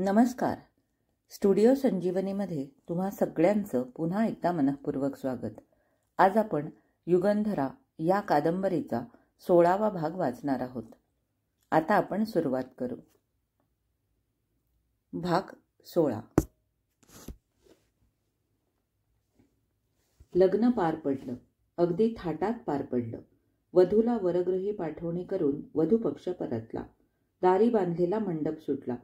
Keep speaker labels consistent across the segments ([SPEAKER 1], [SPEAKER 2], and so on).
[SPEAKER 1] नमस्कार. स्टुडिओ संजीवनीमध्ये तुम्हा सगळ्यांचं पुन्हा एकदा मनःपूर्वक स्वागत. आज आपण युगंधरा या कादंबरीचा 16वा भाग वाचणार आहोत. आता आपण सुरुवात करू. भाग 16. लग्न पार पडलं. अगदी थाटात पार पडलं. वधूला वरगृही पाठवणी करून वधूपक्ष परतला. दारी बांधलेला मंडप सुटला.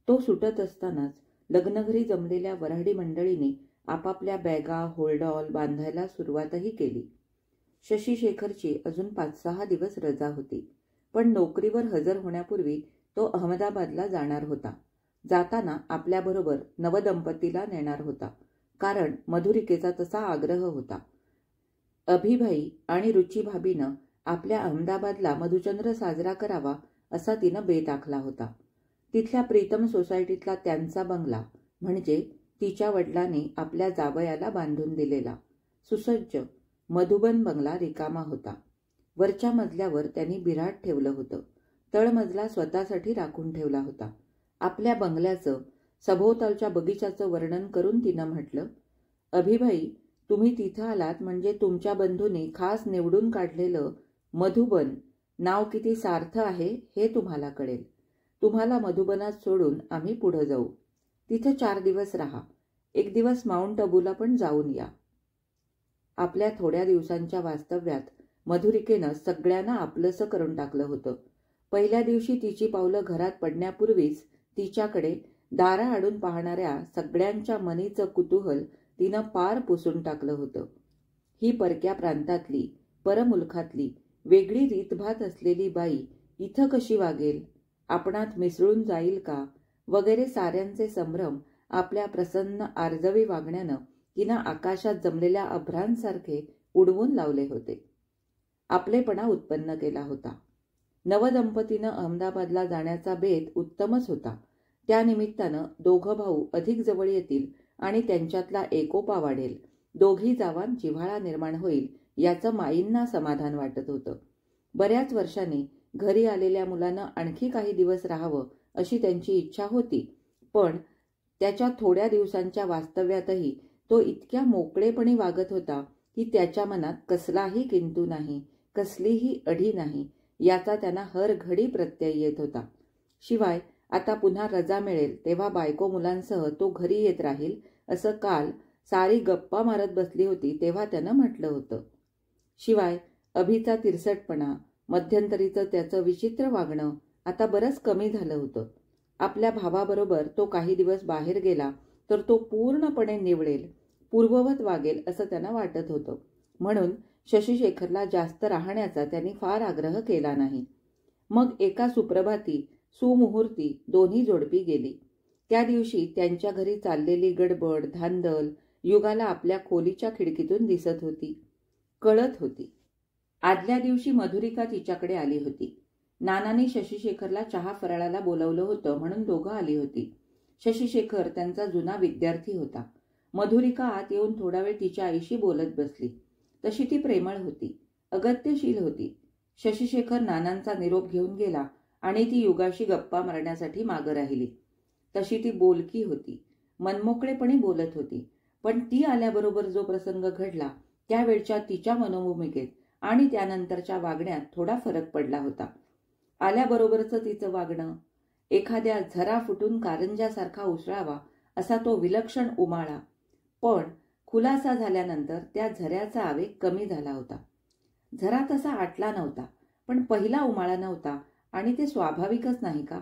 [SPEAKER 1] तो सुटत असतानाच लग्नघरी जमलेल्या वऱ्हाडी मंडळीने आपापल्या बॅगा होल्डॉल बांधायला सुरुवातही केली. शशी शेखरची अजून 5-6 दिवस रजा होती, पण नोकरीवर हजर होण्यापूर्वी तो अहमदाबादला जाणार होता. जाताना आपल्याबरोबर नवदंपतीला नेणार होता, कारण मधुरिकेचा तसा आग्रह होता. अभिभाई आणि रुचीभाबीनं आपल्या अहमदाबादला मधुचंद्र साजरा करावा असा तिनं बेत आखला होता. तिथल्या प्रीतम सोसायटीतला त्यांचा बंगला म्हणजे तिच्या वडिलांनी आपल्या जावयाला बांधून दिलेला सुसज्ज मधुबन बंगला रिकामा होता. वरच्या मजल्यावर त्यांनी बिऱ्हाड ठेवलं होतं. तळमजला स्वतःसाठी राखून ठेवला होता. आपल्या बंगल्याचं सभोवतालच्या बगीचाचं वर्णन करून तिनं म्हटलं, अभिभाई, तुम्ही तिथं आलात म्हणजे तुमच्या बंधूंनी खास निवडून काढलेलं मधुबन नाव किती सार्थ आहे हे तुम्हाला कळेल. तुम्हाला मधुबनात सोडून आम्ही पुढं जाऊ. तिथं 4 दिवस राहा. एक दिवस माउंट अबूला पण जाऊन या. आपल्या थोड्या दिवसांच्या वास्तव्यात मधुरिकेनं सगळ्यांना आपलंसं करून टाकलं होतं. पहिल्या दिवशी तिची पावलं घरात पडण्यापूर्वीच तिच्याकडे दारा आडून पाहणाऱ्या सगळ्यांच्या मनीचं कुतूहल तिनं पार पुसून टाकलं होतं. ही परक्या प्रांतातली, परमुलखातली, वेगळी रीतभात असलेली बाई इथं कशी वागेल, आपणात मिसळून जाईल का, वगैरे साऱ्यांचे संभ्रम आपल्या प्रसन्न आर्जवी वागण्यानं तिनं आकाशात जमलेल्या अभ्रांसारखे उडवून लावले होते. आपलेपणा उत्पन्न केला होता. नवदंपतीनं अहमदाबादला जाण्याचा बेत उत्तमच होता. त्यानिमित्तानं दोघं भाऊ अधिक जवळ येतील आणि त्यांच्यातला एकोपा वाढेल. दोघी जावांत जिव्हाळा निर्माण होईल याचं माईंना समाधान वाटत होतं. बऱ्याच वर्षांनी घरी आलेल्या मुलानं आणखी काही दिवस राहावं अशी त्यांची इच्छा होती, पण त्याच्या थोड्या दिवसांच्या वास्तव्यातही तो इतक्या मोकळेपणी वागत होता की त्याच्या मनात कसलाही किंतु नाही, कसलीही अढी नाही याचा त्यांना हर घडी प्रत्यय येत होता. शिवाय आता पुन्हा रजा मिळेल तेव्हा बायको मुलांसह तो घरी येत राहील असं काल सारी गप्पा मारत बसली होती तेव्हा त्यानं म्हटलं होतं. शिवाय अभिचा तिरसटपणा, मध्यंतरीचं त्याचं विचित्र वागणं आता बरंच कमी झालं होतं. आपल्या भावाबरोबर तो काही दिवस बाहेर गेला तर तो पूर्णपणे निवळेल, पूर्ववत वागेल असं त्यांना वाटत होतं. म्हणून शशी शेखरला जास्त राहण्याचा त्यांनी फार आग्रह केला नाही. मग एका सुप्रभाती सुमुहूर्ती दोन्ही जोडपी गेली. त्या दिवशी त्यांच्या घरी चाललेली गडबड धांदल युगाला आपल्या खोलीच्या खिडकीतून दिसत होती, कळत होती. आदल्या दिवशी मधुरिका तिच्याकडे आली होती. नानांनी शशी शेखरला चहा फराळाला बोलवलं होतं म्हणून दोघं आली होती. शशी शेखर त्यांचा जुना विद्यार्थी होता. मधुरिका आत येऊन थोडा वेळ तिच्या आईशी बोलत बसली. तशी ती प्रेमळ होती, अगत्यशील होती. शशी शेखर नानांचा निरोप घेऊन गेला आणि ती युगाशी गप्पा मारण्यासाठी मागं राहिली. तशी ती बोलकी होती, मनमोकळेपणी बोलत होती. पण ती आल्याबरोबर जो प्रसंग घडला त्यावेळच्या तिच्या मनोभूमिकेत आणि त्यानंतरच्या वागण्यात थोडा फरक पडला होता. आल्याबरोबरचं तिचं वागणं एखाद्या झरा फुटून कारंजासारखा उसळावा असा तो विलक्षण उमाळा, पण खुलासा झाल्यानंतर त्या झऱ्याचा आवेग कमी झाला होता. झरा तसा आटला नव्हता, पण पहिला उमाळा नव्हता आणि ते स्वाभाविकच नाही का?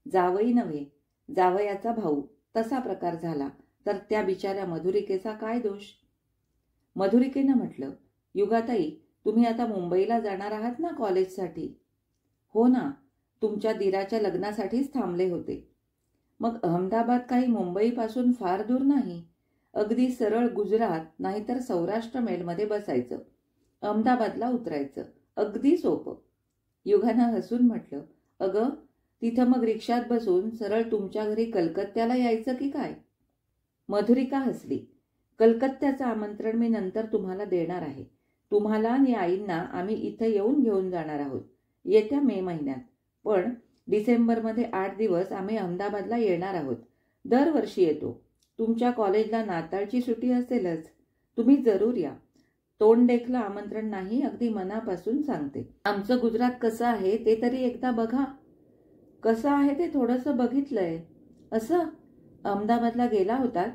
[SPEAKER 1] जावई नव्हे, जावयाचा भाऊ तसा प्रकार झाला तर त्या बिचाऱ्या मधुरिकेचा काय दोष? मधुरिकेनं म्हटलं, युगाताई, तुम्ही आता मुंबईला जाणार आहात ना कॉलेजसाठी? हो ना, तुमच्या दिराच्या लग्नासाठीच थांबले होते. मग अहमदाबाद काही मुंबईपासून फार दूर नाही. अगदी सरळ गुजरात नाहीतर सौराष्ट्र मेलमध्ये बसायचं, अहमदाबादला उतरायचं, अगदी सोपं. युगानं हसून म्हटलं, अगं, तिथं मग रिक्षात बसून सरळ तुमच्या घरी कलकत्त्याला यायचं की काय? मधुरिका हसली. कलकत्त्याचं आमंत्रण मी नंतर तुम्हाला देणार आहे. तुम्हाला आणि आईंना आम्ही इथं येऊन घेऊन जाणार आहोत येत्या मे महिन्यात. पण डिसेंबरमध्ये 8 दिवस आम्ही अहमदाबादला येणार आहोत. दरवर्षी येतो. तुमच्या कॉलेजला नाताळची सुट्टी असेलच. तुम्ही जरूर या. तोंड देखलं आमंत्रण नाही, अगदी मनापासून सांगते. आमचं गुजरात कसं आहे ते तरी एकदा बघा. कसं आहे ते थोडंसं बघितलंय. असं अहमदाबादला गेला होतात?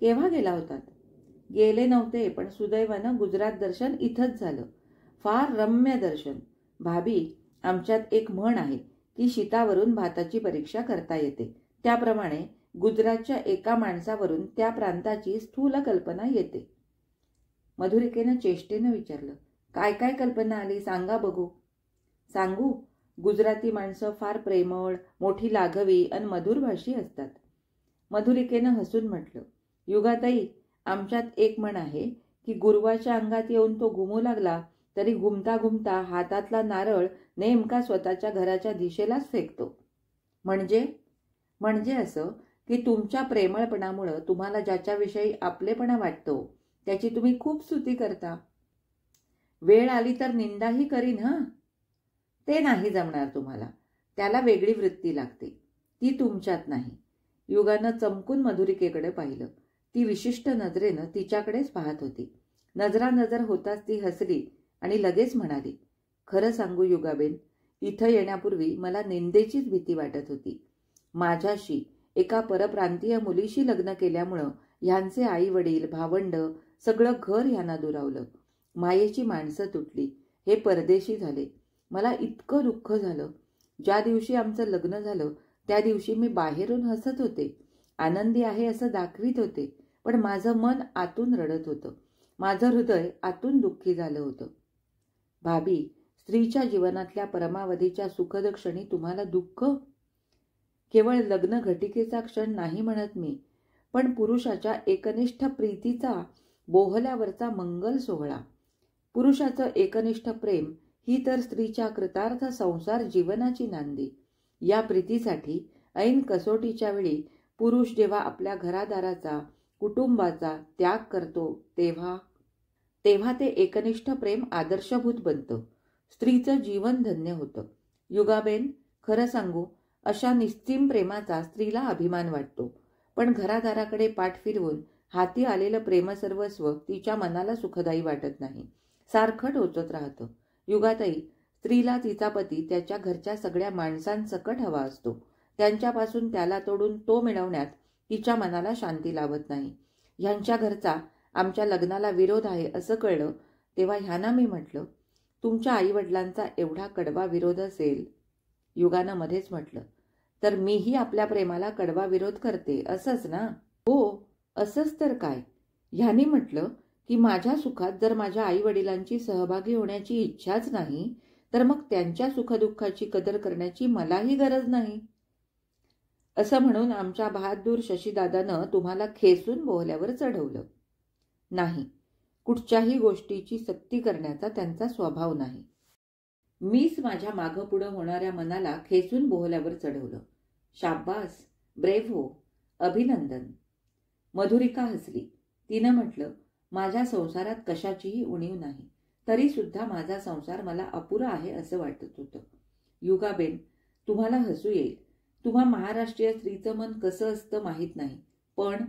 [SPEAKER 1] केव्हा गेला होतात? गेले नव्हते, पण सुदैवानं गुजरात दर्शन इथंच झालं. फार रम्य दर्शन. भाभी, आमच्यात एक म्हण आहे की शीतावरून भाताची परीक्षा करता येते. त्याप्रमाणे गुजरातच्या एका माणसावरून त्या प्रांताची स्थूल कल्पना येते. मधुरिकेनं चेष्टेनं विचारलं, काय काय कल्पना आली सांगा बघू. सांगू? गुजराती माणसं फार प्रेमळ, मोठी लाघवी आणि मधुरभाषी असतात. मधुरिकेनं हसून म्हटलं, युगाताई, आमच्यात एक म्हण आहे की गुरुवाच्या अंगात येऊन तो घुमू लागला तरी घुमता घुमता हातातला नारळ नेमका स्वतःच्या घराच्या दिशेलाच फेकतो. म्हणजे असं की तुमच्या प्रेमळपणामुळं तुम्हाला ज्याच्याविषयी आपलेपणा वाटतो त्याची तुम्ही खूप स्तुती करता. वेळ आली तर निंदाही करीन हं. ते नाही जमणार तुम्हाला. त्याला वेगळी वृत्ती लागते. ती तुमच्यात नाही. युगानं चमकून मधुरिकेकडे पाहिलं. ती विशिष्ट नजरेनं तिच्याकडेच पाहत होती. नजरानजर होताच ती हसली आणि लगेच म्हणाली, खरं सांगू युगाबेन, इथं येण्यापूर्वी मला निंदेचीच भीती वाटत होती. माझ्याशी, एका परप्रांतीय मुलीशी लग्न केल्यामुळं ह्यांचे आई वडील, भावंड, सगळं घर ह्यांना दुरावलं. मायेची माणसं तुटली. हे परदेशी झाले. मला इतकं दुःख झालं. ज्या दिवशी आमचं लग्न झालं त्या दिवशी मी बाहेरून हसत होते, आनंदी आहे असं दाखवित होते, पण माझं मन आतून रडत होतं. माझं हृदय आतून दुःखी झालं होतं. भाभी, स्त्रीच्या जीवनातल्या परमावधीच्या सुखद क्षणी तुम्हाला दुःख? केवळ लग्न घटिकेचा क्षण नाही म्हणत मी, पण पुरुषाच्या एकनिष्ठ प्रीतीचा बोहल्यावरचा मंगल सोहळा. पुरुषाचं एकनिष्ठ प्रेम ही तर स्त्रीच्या कृतार्थ संसार जीवनाची नांदी. या प्रीतीसाठी ऐन कसोटीच्या वेळी पुरुष जेव्हा आपल्या घरादाराचा, कुटुंबाचा त्याग करतो तेव्हा ते एकनिष्ठ प्रेम आदर्शभूत बनतं. स्त्रीचं जीवन धन्य होतं. युगाबेन, खरं सांगू, अशा निस्सीम प्रेमाचा स्त्रीला अभिमान वाटतो. पण घरादाराकडे पाठ फिरवून हाती आलेलं प्रेमसर्वस्व तिच्या मनाला सुखदायी वाटत नाही. सारखं टोचत राहतं. युगाताई, स्त्रीला तिचा पती त्याच्या घरच्या सगळ्या माणसांसकट हवा असतो. त्यांच्यापासून त्याला तोडून तो मिळवण्यात तिच्या मनाला शांती लाभत नाही. ह्यांच्या घरचा आमच्या लग्नाला विरोध आहे असं कळलं तेव्हा ह्यांना मी म्हटलं, तुमच्या आईवडिलांचा एवढा कडवा विरोध असेल. युगानं मध्येच म्हटलं, तर मीही आपल्या प्रेमाला कडवा विरोध करते असंच ना? हो, असंच तर काय. ह्यांनी म्हटलं की माझ्या सुखात जर माझ्या आईवडिलांची सहभागी होण्याची इच्छाच नाही तर मग त्यांच्या सुखदुःखाची कदर करण्याची मलाही गरज नाही. असं म्हणून आमच्या बहादूर शशीदादानं तुम्हाला खेचून बोहल्यावर चढवलं. नाही, कुठच्याही गोष्टीची सक्ती करण्याचा त्यांचा स्वभाव नाही. मीच माझ्या मागं पुढं होणाऱ्या मनाला खेचून बोहल्यावर चढवलं. शाब्बास, ब्रेव्ह हो, अभिनंदन. मधुरिका हसली. तिनं म्हटलं, माझ्या संसारात कशाचीही उणीव नाही, तरी सुद्धा माझा संसार मला अपुरा आहे असं वाटत होतं. युगाबेन, तुम्हाला हसू येईल. तुम्हा महाराष्ट्रीय स्त्रीचं मन कसं असतं माहीत नाही, पण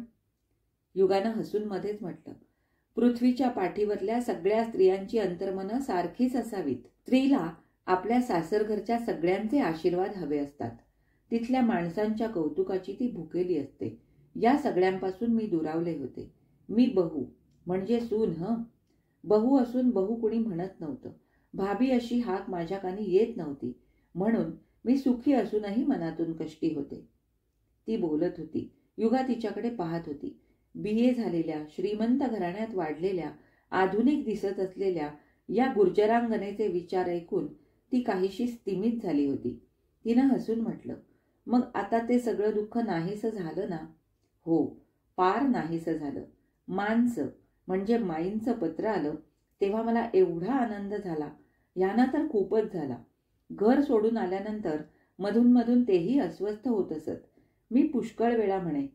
[SPEAKER 1] युगानं हसून मध्येच म्हटलं, पृथ्वीच्या पाठीवरल्या सगळ्या स्त्रियांची अंतर्मनं सारखीच असावीत. स्त्रीला आपल्या सासरघरच्या सगळ्यांचे आशीर्वाद हवे असतात. तिथल्या माणसांच्या कौतुकाची ती भुकेली असते. या सगळ्यांपासून मी दुरावले होते. मी बहू म्हणजे सून हं. बहू असून बहू कुणी म्हणत नव्हतं. भाभी अशी हाक माझ्या कानी येत नव्हती. म्हणून मी सुखी असूनही मनातून कष्टी होते. ती बोलत होती. युगा तिच्याकडे पाहत होती. BA झालेल्या, श्रीमंत घराण्यात वाढलेल्या, आधुनिक दिसत असलेल्या या गुर्जरांगनेचे विचार ऐकून ती काहीशी स्तिमित झाली होती. तिनं हसून म्हटलं, मग आता ते सगळं दुःख नाहीसं झालं ना? हो, पार नाहीसं झालं. माणसं म्हणजे माईंचं पत्र आलं तेव्हा मला एवढा आनंद झाला, ह्यानं तर खूपच झाला. घर सोडून आल्यानंतर मधून मधून तेही अस्वस्थ होत असत. मी पुष्कळ वेळा म्हणे,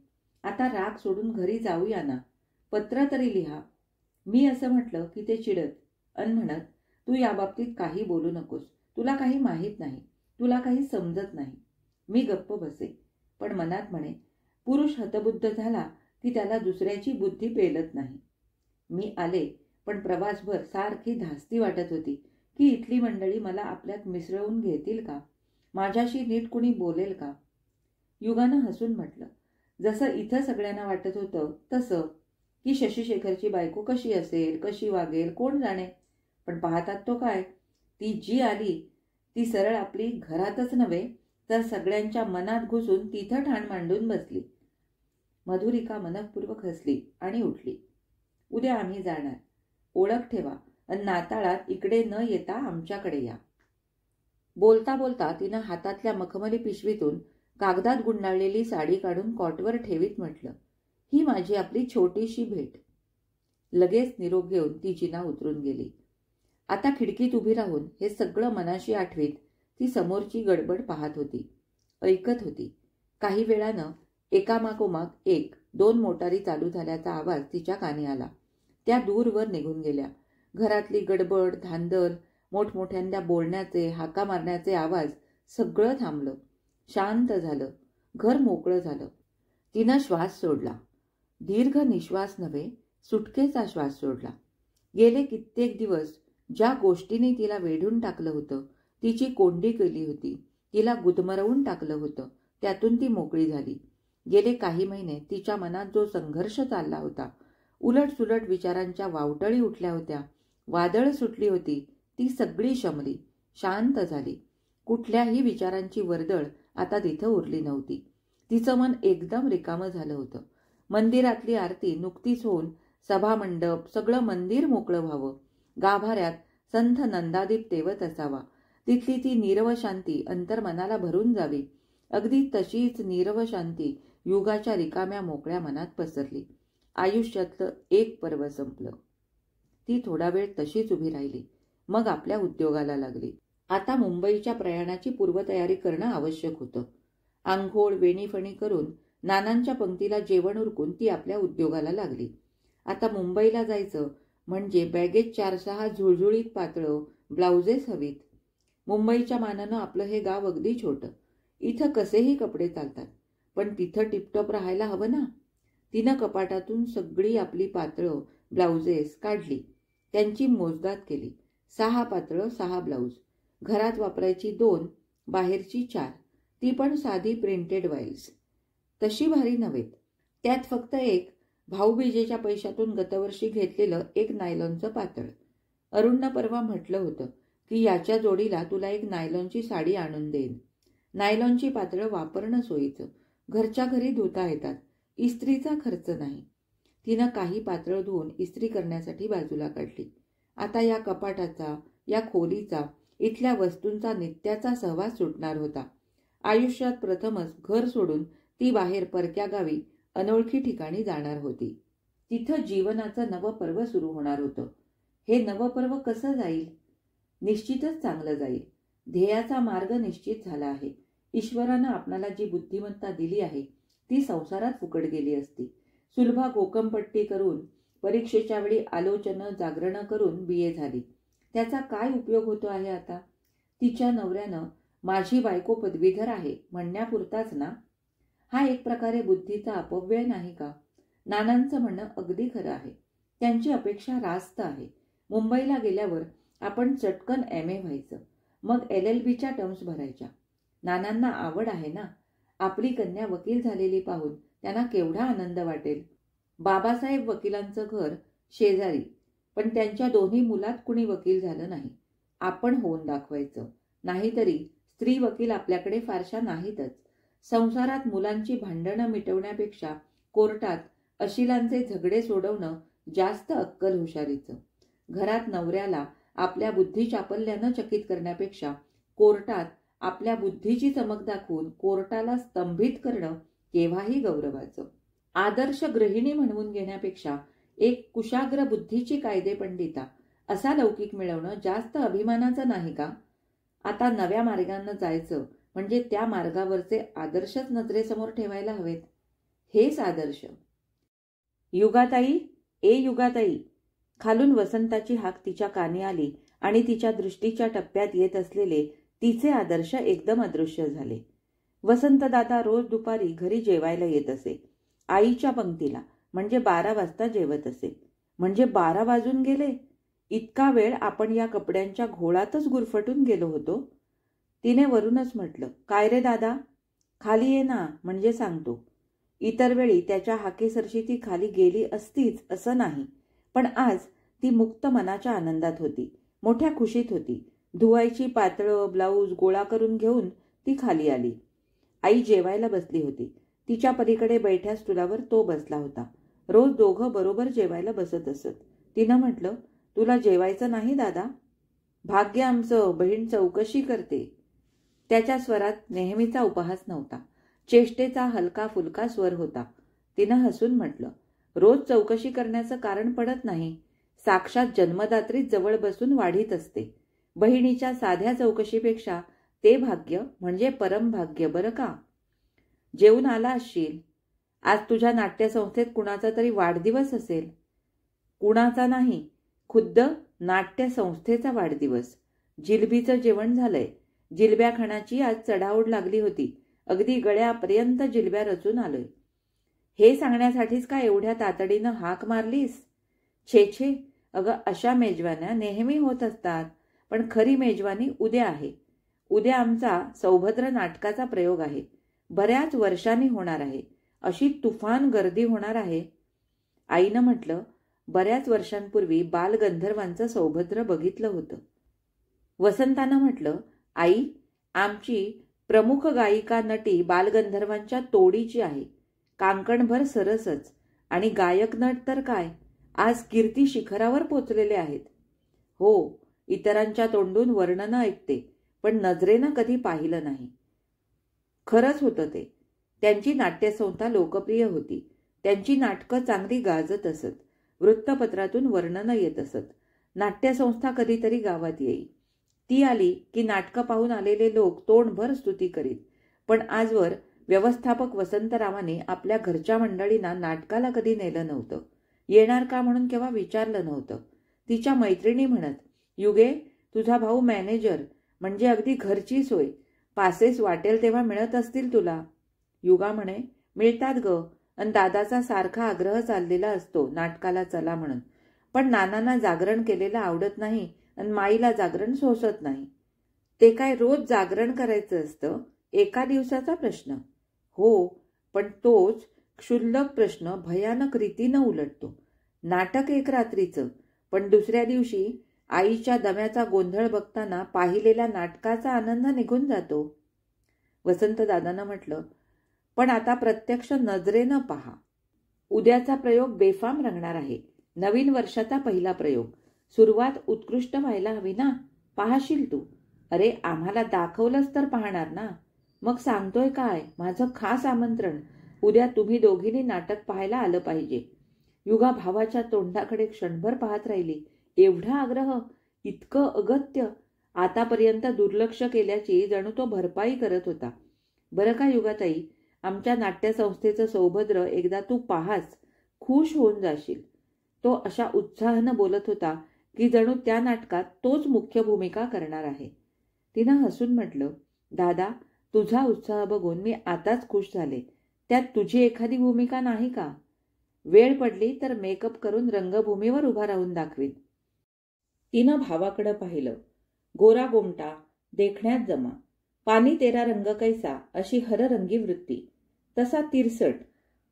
[SPEAKER 1] आता राग सोडून घरी जाऊया ना, पत्र तरी लिहा. मी असं म्हटलं की ते चिडत अन म्हणत, तू याबाबतीत काही बोलू नकोस, तुला काही माहीत नाही, तुला काही समजत नाही. मी गप्प बसे, पण मनात म्हणे, पुरुष हतबुद्ध झाला की त्याला दुसऱ्याची बुद्धी पेलत नाही. मी आले, पण प्रवासभर सारखी धास्ती वाटत होती की इथली मंडळी मला आपल्यात मिसळवून घेतील का, माझ्याशी नीट कुणी बोलेल का. युगानं हसून म्हटलं, जसं इथं सगळ्यांना वाटत होतं तसं, की शशीशेखरची बायको कशी असेल, कशी वागेल, कोण जाणे. पण पाहतात तो काय, ती जी आली ती सरळ आपली घरातच नव्हे तर सगळ्यांच्या मनात घुसून तिथं ठाण मांडून बसली. मधुरिका मनःपूर्वक हसली आणि उठली. उद्या आम्ही जाणार, ओळख ठेवा आणि नाताळात इकडे न येता आमच्याकडे या. बोलता बोलता तिनं हातातल्या मखमली पिशवीतून कागदात गुंडाळलेली साडी काढून कॉटवर ठेवीत म्हटलं, ही माझी आपली छोटीशी भेट. लगेच निरोप घेऊन ती जिना उतरून गेली. आता खिडकीत उभी राहून हे सगळं मनाशी आठवीत ती समोरची गडबड पाहत होती, ऐकत होती. काही वेळानं एकामागोमाग एक 2 मोटारी चालू झाल्याचा आवाज तिच्या कानी आला. त्या दूरवर निघून गेल्या. घरातली गडबड, धांदल, मोठमोठ्यांदा बोलण्याचे, हाका मारण्याचे आवाज सगळं थांबलं. शांत झालं. घर मोकळं झालं. तिनं श्वास सोडला. दीर्घ निश्वास नव्हे, सुटकेचा श्वास सोडला. गेले कित्येक दिवस ज्या गोष्टीने तिला वेढून टाकलं होतं, तिची कोंडी केली होती, तिला गुदमरवून टाकलं होतं, त्यातून ती मोकळी झाली. गेले काही महिने तिच्या मनात जो संघर्ष चालला होता, उलटसुलट विचारांच्या वावटळी उठल्या होत्या, वादळ सुटली होती, ती सगळी शमली, शांत झाली. कुठल्याही विचारांची वर्दळ आता तिथं उरली नव्हती. तिचं मन एकदम रिकामं झालं होतं. मंदिरातली आरती नुकतीच होऊन सभामंडप, सगळं मंदिर मोकळं व्हावं, गाभाऱ्यात संथ नंदादीप तेवत असावा, तिथली ती नीरव शांती अंतर्मनाला भरून जावी. अगदी तशीच नीरव शांती युगाच्या रिकाम्या मोकळ्या मनात पसरली. आयुष्यातलं एक पर्व संपलं. ती थोडा वेळ तशीच उभी राहिली. मग आपल्या उद्योगाला लागली. आता मुंबईच्या प्रयाणाची पूर्वतयारी करणं आवश्यक होतं. आंघोळ वेणीफणी करून नानांच्या पंक्तीला जेवण उरकून ती आपल्या उद्योगाला लागली. आता मुंबईला जायचं म्हणजे बॅगेत 4-6 झुळझुळीत पातळं ब्लाउजेस हवीत. मुंबईच्या मानानं आपलं हे गाव अगदी छोटं. इथं कसेही कपडे चालतात, पण तिथं टिपटॉप राहायला हवं ना. तिनं कपाटातून सगळी आपली पातळं ब्लाउजेस काढली. त्यांची मोजदाद केली. 6 पातळं 6 ब्लाऊज. घरात वापरायची 2, बाहेरची 4. ती पण साधी प्रिंटेड वाईल्स. तशी भारी नव्हेत. त्यात फक्त एक भाऊबीजेच्या पैशातून गतवर्षी घेतलेलं एक नायलॉनचं पातळ. अरुणनं परवा म्हटलं होतं की याच्या जोडीला तुला एक नायलॉनची साडी आणून देईन. नायलॉनची पातळं वापरणं सोयीचं, घरच्या घरी धुता येतात, इस्त्रीचा खर्च नाही. तिनं काही पातळं धुवून इस्त्री करण्यासाठी बाजूला काढली. आता या कपाटाचा, या खोलीचा, इथल्या वस्तूंचा नित्याचा सहवास सुटणार होता. आयुष्यात प्रथमच घर सोडून ती बाहेर परक्या गावी अनोळखी ठिकाणी जाणार होती. तिथं जीवनाचं नवपर्व सुरू होणार होतं. हे नवपर्व कसं जाईल? निश्चितच चांगलं जाईल. ध्येयाचा मार्ग निश्चित झाला आहे. ईश्वरानं आपणाला जी बुद्धिमत्ता दिली आहे ती संसारात फुकट गेली असती. सुलभा गोकमपट्टी करून, परीक्षेच्या वेळी आलोचनं जागरणं करून BA झाली. त्याचा काय उपयोग होतो आहे आता? तिच्या नवऱ्यानं माझी बायको पदवीधर आहे म्हणण्यापुरताच ना. हा एक प्रकारे बुद्धीचा अपव्यय नाही का? नानांचं म्हणणं अगदी खरं आहे. त्यांची अपेक्षा रास्त आहे. मुंबईला गेल्यावर आपण चटकन MA व्हायचं, मग LLBच्या टर्म्स भरायच्या. नानांना आवड आहे ना. आपली कन्या वकील झालेली पाहून त्यांना केवढा आनंद वाटेल. बाबासाहेब वकिलांचं घर शेजारी, पण त्यांच्या दोन्ही मुलात कुणी वकील झालं नाही. आपण होऊन दाखवायचं. नाहीतरी स्त्री वकील आपल्याकडे फारशा नाहीतच. संसारात मुलांची भांडणं मिटवण्यापेक्षा कोर्टात अशिलांचे झगडे सोडवणं जास्त अक्कल हुशारीचं. घरात नवऱ्याला आपल्या बुद्धी चापल्यानं चकित करण्यापेक्षा कोर्टात आपल्या बुद्धीची चमक दाखवून कोर्टाला स्तंभित करणं केव्हाही गौरवाचं. आदर्श गृहिणी म्हणवून घेण्यापेक्षा एक कुशाग्र बुद्धीची कायदेपंडिता असा लौकिक मिळवणं जास्त अभिमानाचं नाही का? आता नव्या मार्गानं जायचं म्हणजे त्या मार्गावरचे आदर्शच नजरेसमोर ठेवायला हवेत. हेच आदर्श. युगाताई, ए युगाताई. खालून वसंताची हाक तिच्या कानी आली आणि तिच्या दृष्टीच्या टप्प्यात येत असलेले तिचे आदर्श एकदम अदृश्य झाले. वसंतदादा रोज दुपारी घरी जेवायला येत असे. आईच्या पंक्तीला, म्हणजे 12 वाजता जेवत असे. म्हणजे 12 वाजून गेले? इतका वेळ आपण या कपड्यांच्या घोळातच गुरफटून गेलो होतो. तिने वरूनच म्हटलं, काय रे दादा, खाली ये ना, म्हणजे सांगतो. इतर वेळी त्याच्या हाकेसरशी ती खाली गेली असतीच असं नाही, पण आज ती मुक्त मनाच्या आनंदात होती, मोठ्या खुशीत होती. धुवायची पातळं ब्लाऊज गोळा करून घेऊन ती खाली आली. आई जेवायला बसली होती. तिच्या पलीकडे बैठ्या स्टुलावर तो बसला होता. रोज दोघं बरोबर जेवायला बसत असत. तिनं म्हटलं, तुला जेवायचं नाही दादा? भाग्य आमचं, बहीण चौकशी करते. त्याच्या स्वरात नेहमीचा उपहास नव्हता, चेष्टेचा हलका फुलका स्वर होता. तिनं हसून म्हटलं, रोज चौकशी करण्याचं कारण पडत नाही. साक्षात जन्मदात्रीच जवळ बसून वाढीत असते. बहिणीच्या साध्या चौकशीपेक्षा ते भाग्य म्हणजे परमभाग्य बरं का. जेवून आला असशील. आज तुझ्या नाट्यसंस्थेत कुणाचा तरी वाढदिवस असेल. कुणाचा नाही, खुद्द नाट्यसंस्थेचा वाढदिवस. जिलबीचं जेवण झालंय. जिलब्या खाण्याची आज चढाओढ लागली होती. अगदी गळ्यापर्यंत जिलब्या रचून आलोय. हे सांगण्यासाठीच का एवढ्या तातडीनं हाक मारलीस? छे छे, अगं अशा मेजवान्या नेहमी होत असतात, पण खरी मेजवानी उद्या आहे. उद्या आमचा सौभद्र नाटकाचा प्रयोग आहे. बऱ्याच वर्षांनी होणार आहे. अशी तुफान गर्दी होणार आहे. आईनं म्हटलं, बऱ्याच वर्षांपूर्वी बालगंधर्वांचं सौभद्र बघितलं होतं. वसंतानं म्हटलं, आई, आमची प्रमुख गायिका नटी बालगंधर्वांच्या तोडीची आहे. कांकणभर सरसच. आणि गायक नट तर काय, आज कीर्ती शिखरावर पोचलेले आहेत. हो, इतरांच्या तोंडून वर्णनं ऐकते, पण नजरेनं कधी पाहिलं नाही. खरंच होतं ते. त्यांची नाट्यसंस्था लोकप्रिय होती. त्यांची नाटकं चांगली गाजत असत. वृत्तपत्रातून वर्णनं येत असत. नाट्यसंस्था कधीतरी गावात येई. ती आली की नाटकं पाहून आलेले लोक तोंडभर स्तुती करीत. पण आजवर व्यवस्थापक वसंतरावांनी आपल्या घरच्या मंडळींना नाटकाला कधी नेलं नव्हतं. येणार का म्हणून केव्हा विचारलं नव्हतं. तिच्या मैत्रिणी म्हणत, युगे, तुझा भाऊ मॅनेजर, म्हणजे अगदी घरची सोय. पासेस वाटेल तेव्हा मिळत असतील तुला. युगा म्हणे, मिळतात ग. अन दादाचा सारखा आग्रह चाललेला असतो नाटकाला चला म्हणून. पण नानांना जागरण केलेलं आवडत नाही आणि माईला जागरण सोसत नाही. ते काय रोज जागरण करायचं असतं? एका दिवसाचा प्रश्न. हो, पण तोच क्षुल्लक प्रश्न भयानक रीतीनं उलटतो. नाटक एक रात्रीचं, पण दुसऱ्या दिवशी आईच्या दम्याचा गोंधळ बघताना पाहिलेल्या नाटकाचा आनंद निघून जातो. वसंतदादानं म्हटलं, पण आता प्रत्यक्ष नजरेनं पहा. उद्याचा प्रयोग बेफाम रंगणार आहे. नवीन वर्षाचा पहिला प्रयोग. सुरुवात उत्कृष्ट व्हायला हवी ना. पाहशील तू. अरे, आम्हाला दाखवलंच तर पाहणार ना. मग सांगतोय काय, माझं खास आमंत्रण. उद्या तुम्ही दोघींनी नाटक पाहायला आलं पाहिजे. युगा भावाच्या तोंडाकडे क्षणभर पाहत राहिली. एवढा आग्रह, इतकं अगत्य. आतापर्यंत दुर्लक्ष केल्याची जणू तो भरपाई करत होता. बरं का युगाताई, आमच्या नाट्यसंस्थेचं सौभद्र एकदा तू पाहाच, खुश होऊन जाशील. तो अशा उत्साहानं बोलत होता की जणू त्या नाटकात तोच मुख्य भूमिका करणार आहे. तिनं हसून म्हटलं, दादा, तुझा उत्साह बघून मी आताच खुश झाले. त्यात तुझी एखादी भूमिका नाही का? वेळ पडली तर मेकअप करून रंगभूमीवर उभा राहून दाखवीन. तिनं भावाकडं पाहिलं. गोरा गोमटा, देखण्यात जमा, पाणी तेरा रंग कैसा अशी हररंगी वृत्ती. तसा तिरसट,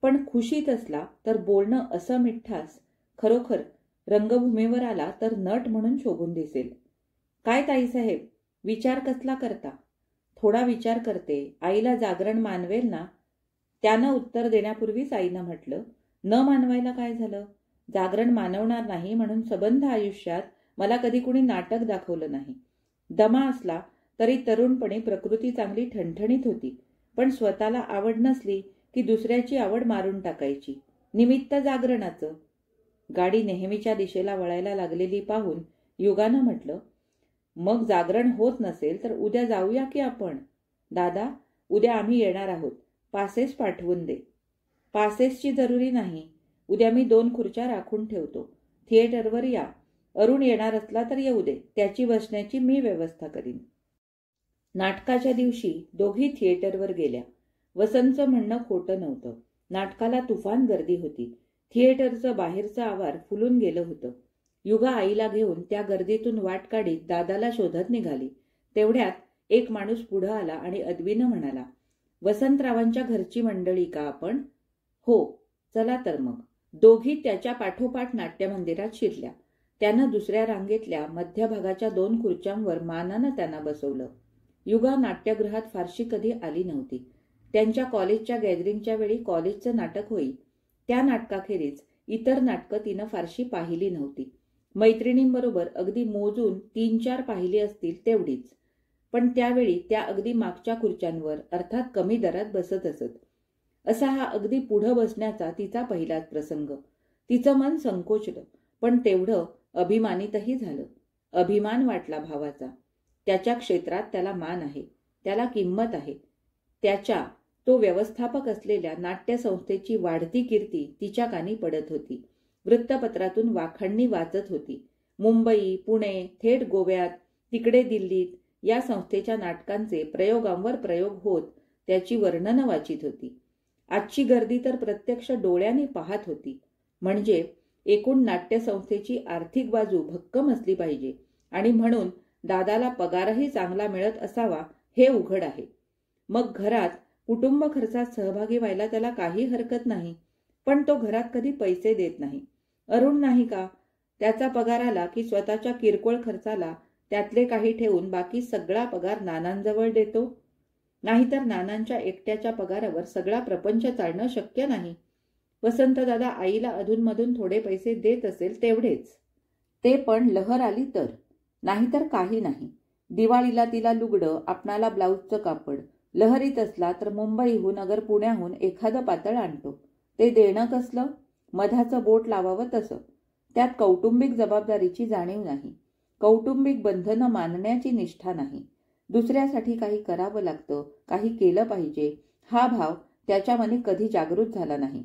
[SPEAKER 1] पण खुशीत असला तर बोलणं असं मिठास. खरोखर रंगभूमीवर आला तर नट म्हणून शोभून दिसेल. काय ताईसाहेब, विचार कसला करता? थोडा विचार करते. आईला जागरण मानवेल ना? त्यानं उत्तर देण्यापूर्वीच आईनं म्हटलं, न मानवायला काय झालं? जागरण मानवणार नाही म्हणून सबंध आयुष्यात मला कधी कुणी नाटक दाखवलं नाही. दमा असला तरी तरुणपणी प्रकृती चांगली ठणठणीत होती, पण स्वतःला आवड नसली की दुसऱ्याची आवड मारून टाकायची. निमित्त जागरणाचं. गाडी नेहमीच्या दिशेला वळायला लागलेली पाहून युगानं म्हटलं, मग जागरण होत नसेल तर उद्या जाऊया की आपण? दादा, उद्या आम्ही येणार आहोत. पासेस पाठवून दे. पासेसची जरुरी नाही. उद्या मी 2 खुर्च्या राखून ठेवतो. थिएटरवर या. अरुण येणार असला तर येऊ दे. त्याची बसण्याची मी व्यवस्था करीन. नाटकाच्या दिवशी दोघी थिएटरवर गेल्या. वसंतचं म्हणणं खोटं नव्हतं. नाटकाला तुफान गर्दी होती. थिएटरचं बाहेरचं आवार फुलून गेलं होतं. युगा आईला घेऊन त्या गर्दीतून वाट काढीत दादाला शोधत निघाली. तेवढ्यात एक माणूस पुढं आला आणि अदबीनं म्हणाला, वसंतरावांच्या घरची मंडळी का आपण? हो, चला तर मग. दोघी त्याच्या पाठोपाठ नाट्यमंदिरात शिरल्या. त्यानं दुसऱ्या रांगेतल्या मध्यभागाच्या 2 खुर्च्यांवर मानानं त्यांना बसवलं. युगा नाट्यगृहात फारशी कधी आली नव्हती. त्यांच्या कॉलेजच्या गॅदरिंगच्या वेळी कॉलेजचं नाटक होई, त्या नाटकाखेरीज इतर नाटकं तिनं फारशी पाहिली नव्हती. मैत्रिणींबरोबर अगदी मोजून 3-4 पाहिली असतील तेवढीच. पण त्यावेळी त्या अगदी मागच्या खुर्च्यांवर अर्थात कमी दरात बसत असत. असा हा अगदी पुढं बसण्याचा तिचा पहिलाच प्रसंग. तिचं मन संकोचलं, पण तेवढं अभिमानितही झालं. अभिमान वाटला भावाचा. त्याच्या क्षेत्रात त्याला मान आहे, त्याला किंमत आहे. तो व्यवस्थापक असलेल्या नाट्यसंस्थेची वाढती कीर्ती तिच्या कानी पडत होती. वृत्तपत्रातून वाखाणणी वाचत होती. मुंबई, पुणे, थेट गोव्यात, तिकडे दिल्लीत या संस्थेच्या नाटकांचे प्रयोगांवर प्रयोग होत त्याची वर्णनं वाचित होती. आजची गर्दी तर प्रत्यक्ष डोळ्यांनी पाहत होती. म्हणजे एकूण नाट्यसंस्थेची आर्थिक बाजू भक्कम असली पाहिजे आणि म्हणून दादाला पगारही चांगला मिळत असावा हे उघड आहे. मग घरात कुटुंब खर्चात सहभागी व्हायला त्याला काही हरकत नाही. पण तो घरात कधी पैसे देत नाही. अरुण नाही का? त्याचा पगार आला की स्वतःच्या किरकोळ खर्चाला त्यातले काही ठेवून बाकी सगळा पगार नानांजवळ देतो. नाहीतर नानांच्या एकट्याच्या पगारावर सगळा प्रपंच चालणं शक्य नाही. वसंतदादा आईला अधूनमधून थोडे पैसे देत असेल तेवढेच. ते पण लहर आली तर, नाहीतर काही नाही. दिवाळीला तिला लुगडं, आपणाला ब्लाऊजचं कापड. लहरीत असला तर मुंबईहून अगर पुण्याहून एखादं पातळ आणतो. ते देणं कसलं? मधाचं बोट लावावं तसं. त्यात कौटुंबिक जबाबदारीची जाणीव नाही. कौटुंबिक बंधनं मानण्याची निष्ठा नाही. दुसऱ्यासाठी काही करावं लागतं, काही केलं पाहिजे हा भाव त्याच्या मनी कधी जागृत झाला नाही.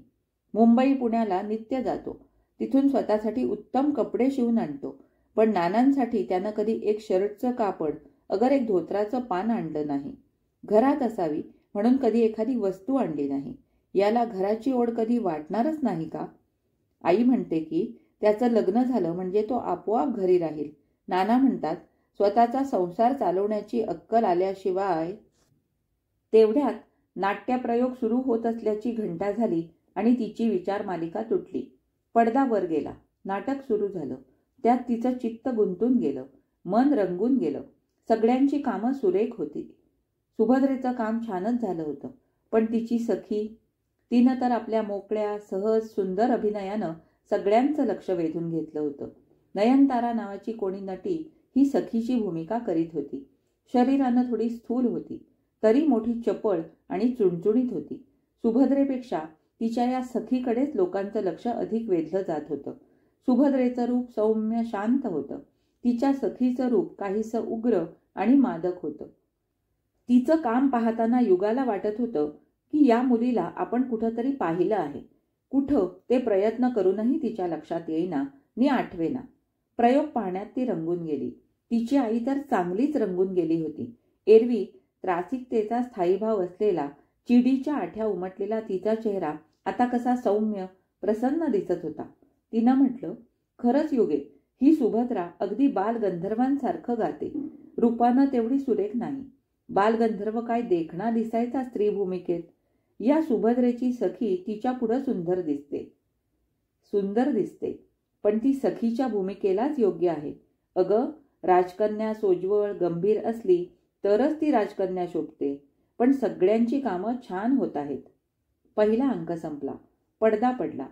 [SPEAKER 1] मुंबई पुण्याला नित्य जातो. तिथून स्वतःसाठी उत्तम कपडे शिवून आणतो. पण नानांसाठी त्यानं कधी एक शर्टचं कापड अगर एक धोत्राचं पान आणलं नाही. घरात असावी म्हणून कधी एखादी वस्तू आणली नाही. याला घराची ओढ कधी वाटणारच नाही का? आई म्हणते की त्याचं लग्न झालं म्हणजे तो आपोआप घरी राहील. नाना म्हणतात स्वतःचा संसार चालवण्याची अक्कल आल्याशिवाय. तेवढ्यात नाट्यप्रयोग सुरू होत असल्याची घंटा झाली आणि तिची विचार मालिका तुटली. पडदा वर गेला. नाटक सुरू झालं. त्यात तिचं चित्त गुंतून गेलं. मन रंगून गेलं. सगळ्यांची कामं सुरेख होती. सुभद्रेचं काम छानच झालं होतं. पण तिची सखी, तिनं तर आपल्या मोकळ्या, सहज, सुंदर अभिनयानं सगळ्यांचं लक्ष वेधून घेतलं होतं. नयनतारा नावाची कोणी नटी ही सखीची भूमिका करीत होती. शरीरानं थोडी स्थूल होती, तरी मोठी चपळ आणि चुणचुणीत होती. सुभद्रेपेक्षा तिच्या या सखीकडेच लोकांचं लक्ष अधिक वेधलं जात होतं. सुभद्रेचं रूप सौम्य शांत होतं. तिच्या सखीचं रूप काहीसं उग्र आणि मादक होतं. तिचं काम पाहताना युगाला वाटत होतं की या मुलीला आपण कुठंतरी पाहिलं आहे. कुठं ते प्रयत्न करूनही तिच्या लक्षात येईना नि आठवेना. प्रयोग पाहण्यात ती रंगून गेली. तिची आई तर चांगलीच रंगून गेली होती. एरवी त्रासिकतेचा स्थायीभाव असलेला, चिडीच्या आठ्या उमटलेला तिचा चेहरा आता कसा सौम्य, प्रसन्न दिसत होता. तिनं म्हटलं, खरंच युगे, ही सुभद्रा अगदी बालगंधर्वांसारखं गाते. रूपानं तेवढी सुरेख नाही. बालगंधर्व काय देखणा दिसायचा स्त्री भूमिकेत. या सुभद्रेची सखी तिच्या पुढं सुंदर दिसते. पण ती सखीच्या भूमिकेलाच योग्य आहे. अगं, राजकन्या सोज्वळ, गंभीर असली तरच ती राजकन्या शोभते. पण सगळ्यांची कामं छान होत आहेत. पहिला अंक संपला. पडदा पडला.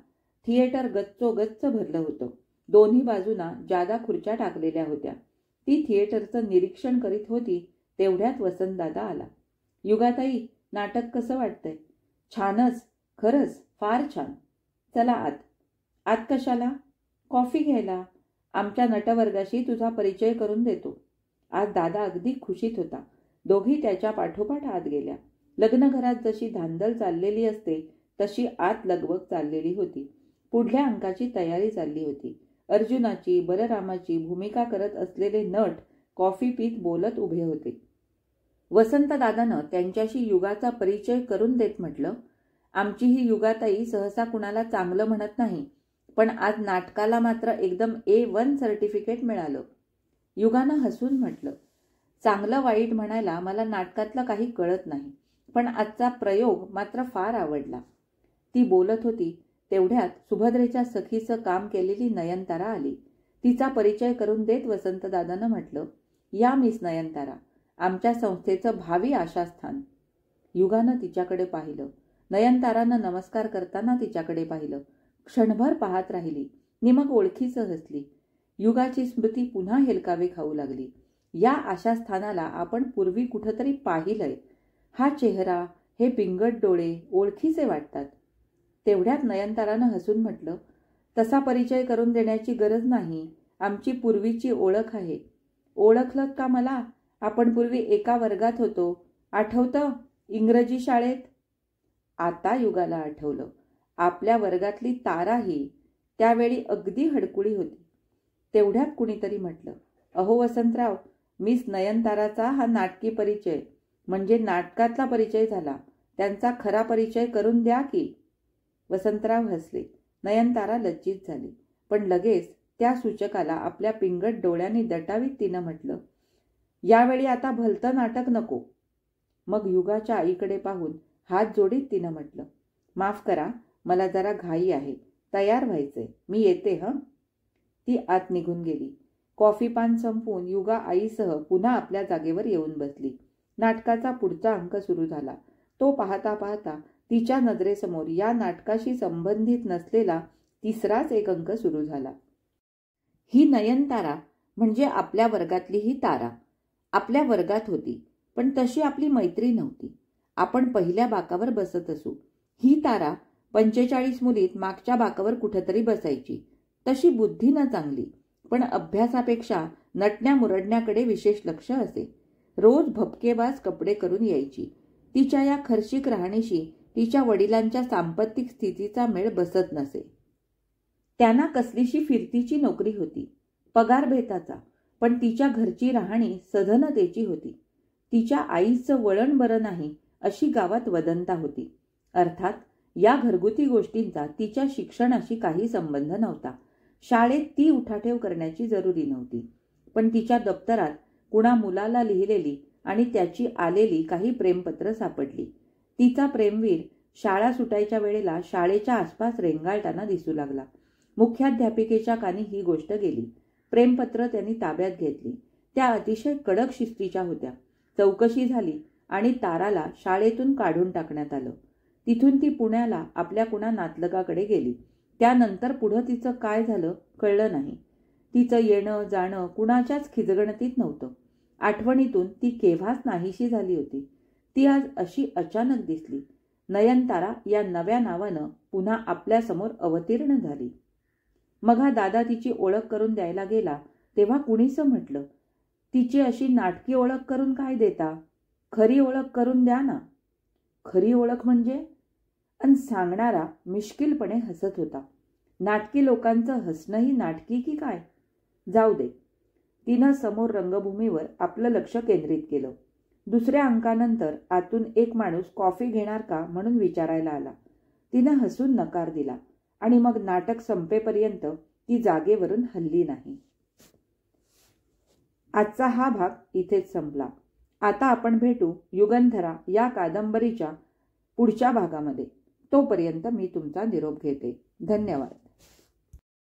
[SPEAKER 1] थिएटर गच्चोगच्च भरलं होतं. दोन्ही बाजूना जादा खुर्च्या टाकलेल्या होत्या. ती थिएटरचं निरीक्षण करीत होती तेवढ्यात वसंतदादा आला. युगाताई, नाटक कसं वाटतंय? छानच, खरंच फार छान. चला आत. आत कशाला? कॉफी घ्यायला. आमच्या नटवर्गाशी तुझा परिचय करून देतो. आज दादा अगदी खुशीत होता. दोघी त्याच्या पाठोपाठ आत गेल्या. लग्नघरात जशी धांदल चाललेली असते तशी आत लगबग चाललेली होती. पुढल्या अंकाची तयारी चालली होती. अर्जुनाची, बलरामाची भूमिका करत असलेले नट कॉफी पीत बोलत उभे होते. वसंतदादानं त्यांच्याशी युगाचा परिचय करून देत म्हटलं, आमची ही युगाताई सहसा कुणाला चांगलं म्हणत नाही, पण आज नाटकाला मात्र एकदम A1 सर्टिफिकेट मिळालं. युगानं हसून म्हटलं, चांगलं वाईट म्हणायला मला नाटकातलं काही कळत नाही, पण आजचा प्रयोग मात्र फार आवडला. ती बोलत होती तेवढ्यात सुभद्रेच्या सखीचं काम केलेली नयनतारा आली. तिचा परिचय करून देत वसंतदादानं म्हटलं, या मिस नयनतारा, आमच्या संस्थेचं भावी आशास्थान. युगानं तिच्याकडे पाहिलं. नयनतारानं नमस्कार करताना तिच्याकडे पाहिलं. क्षणभर पाहत राहिली नि मग ओळखीचं हसली. युगाची स्मृती पुन्हा हेलकावे खाऊ लागली. या आशास्थानाला आपण पूर्वी कुठंतरी पाहिलंय. हा चेहरा, हे पिंगट डोळे ओळखीचे वाटतात. तेवढ्यात नयनतारानं हसून म्हटलं, तसा परिचय करून देण्याची गरज नाही. आमची पूर्वीची ओळख आहे. ओळखलत का मला? आपण पूर्वी एका वर्गात होतो, आठवतं? इंग्रजी शाळेत. आता युगाला आठवलं. आपल्या वर्गातली तारा ही त्यावेळी अगदी हडकुळी होती. तेवढ्यात कुणीतरी म्हटलं, अहो वसंतराव, मिस नयनताराचा हा नाटकी परिचय म्हणजे नाटकातला परिचय झाला. त्यांचा खरा परिचय करून द्या की. वसंतराव हसले. नयनतारा लज्जित झाली, पण लगेच त्या सूचकाला आपल्या पिंगट डोळ्यांनी दटावीत तिनं म्हटलं, यावेळी आता भलतं नाटक नको. मग युगाच्या आईकडे पाहून हात जोडीत तिनं म्हटलं, माफ करा, मला जरा घाई आहे, तयार व्हायचंय, मी येते हं. ती आत निघून गेली. कॉफी पान संपवून युगा आईसह पुन्हा आपल्या जागेवर येऊन बसली. नाटकाचा पुढचा अंक सुरू झाला. तो पाहता पाहता तिच्या नजरेसमोर या नाटकाशी संबंधित नसलेला तिसराच एक अंक सुरू झाला. ही नयनतारा म्हणजे आपल्या वर्गातली ही तारा आपल्या वर्गात होती, पण तशी आपली मैत्री नव्हती. आपण पहिल्या बाकावर बसत असू. ही तारा 45 मुलीत मागच्या बाकावर कुठंतरी बसायची. तशी बुद्धी न चांगली, पण अभ्यासापेक्षा नटण्या मुरडण्याकडे विशेष लक्ष असे. रोज भपकेबाज कपडे करून यायची. तिच्या या खर्चिक राहणीशी तिच्या वडिलांच्या सांपत्तिक स्थितीचा मेळ बसत नसे. त्यांना कसलीशी फिरतीची नोकरी होती, पगार बेताचा, पण तिच्या घरची राहणी सधनतेची होती. तिच्या आईचं वळण बरं नाही अशी गावात वदंता होती. अर्थात या घरगुती गोष्टींचा तिच्या शिक्षणाशी काही संबंध नव्हता. शाळेत ती उठाठेव करण्याची जरुरी नव्हती, पण तिच्या दप्तरात कुणा मुलाला लिहिलेली आणि त्याची आलेली काही प्रेमपत्र सापडली. तिचा प्रेमवीर शाळा सुटायच्या वेळेला शाळेच्या आसपास रेंगाळताना दिसू लागला. मुख्याध्यापिकेच्या कानी ही गोष्ट गेली. प्रेमपत्र त्यांनी ताब्यात घेतली. त्या अतिशय कडक शिस्तीच्या होत्या. चौकशी झाली आणि ताराला शाळेतून काढून टाकण्यात आलं. तिथून ती पुण्याला आपल्या कुणा नातलगाकडे गेली. त्यानंतर पुढं तिचं काय झालं कळलं नाही. तिचं येणं जाणं कुणाच्याच खिजगणतीत नव्हतं. आठवणीतून ती केव्हाच नाहीशी झाली होती. ती आज अशी अचानक दिसली. नयनतारा या नव्या नावानं पुन्हा आपल्यासमोर अवतीर्ण झाली. मग हा दादा तिची ओळख करून द्यायला गेला तेव्हा कुणीसं म्हटलं, तिची अशी नाटकी ओळख करून काय देता, खरी ओळख करून द्या ना. खरी ओळख म्हणजे? अन सांगणारा मिश्किलपणे हसत होता. नाटकी लोकांचं हसणंही नाटकी की काय? जाऊ दे. तिनं समोर रंगभूमीवर आपलं लक्ष केंद्रित केलं. दुसऱ्या अंकानंतर आतून एक माणूस कॉफी घेणार का म्हणून विचारायला आला. तिनं हसून नकार दिला आणि मग नाटक संपेपर्यंत ती जागेवरून हलली नाही. आजचा हा भाग इथेच संपला. आता आपण भेटू युगंधरा या कादंबरीच्या पुढच्या भागामध्ये. तोपर्यंत मी तुमचा निरोप घेते. धन्यवाद.